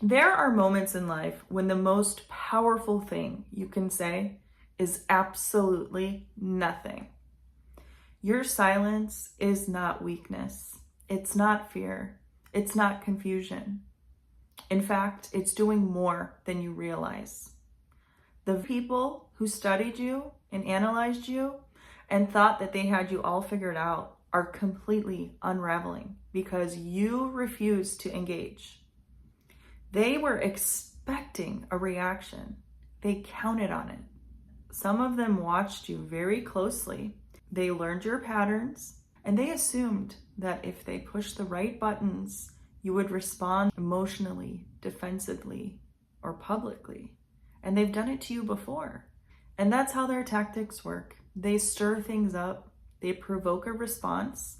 There are moments in life when the most powerful thing you can say is absolutely nothing. Your silence is not weakness. It's not fear. It's not confusion. In fact, it's doing more than you realize. The people who studied you and analyzed you and thought that they had you all figured out are completely unraveling because you refuse to engage. They were expecting a reaction. They counted on it. Some of them watched you very closely. They learned your patterns, and they assumed that if they pushed the right buttons, you would respond emotionally, defensively, or publicly. And they've done it to you before. And that's how their tactics work. They stir things up, they provoke a response,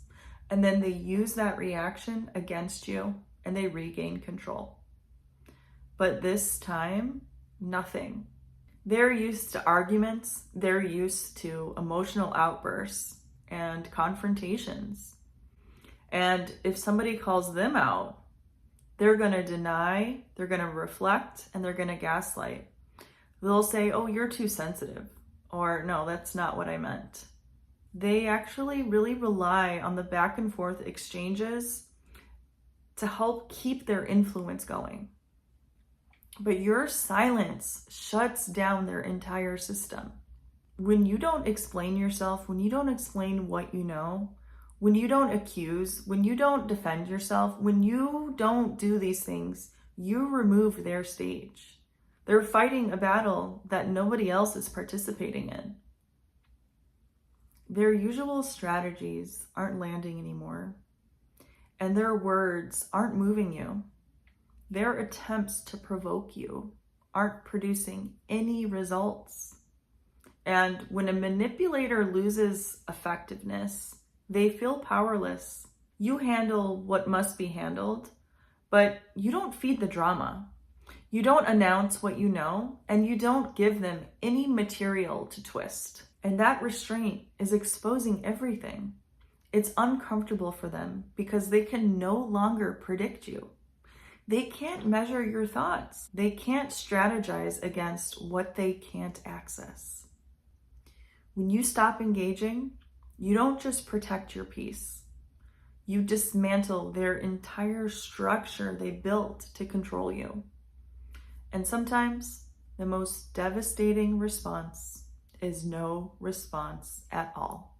and then they use that reaction against you, and they regain control. But this time, nothing. They're used to arguments, they're used to emotional outbursts and confrontations. And if somebody calls them out, they're going to deny, they're going to reflect, and they're going to gaslight. They'll say, oh, you're too sensitive, or no, that's not what I meant. They actually really rely on the back and forth exchanges to help keep their influence going. But your silence shuts down their entire system. When you don't explain yourself, when you don't explain what you know, when you don't accuse, when you don't defend yourself, when you don't do these things, you remove their stage. They're fighting a battle that nobody else is participating in. Their usual strategies aren't landing anymore, and their words aren't moving you. Their attempts to provoke you aren't producing any results. And when a manipulator loses effectiveness, they feel powerless. You handle what must be handled, but you don't feed the drama. You don't announce what you know, and you don't give them any material to twist. And that restraint is exposing everything. It's uncomfortable for them because they can no longer predict you. They can't measure your thoughts. They can't strategize against what they can't access. When you stop engaging, you don't just protect your peace. You dismantle their entire structure they built to control you. And sometimes the most devastating response is no response at all.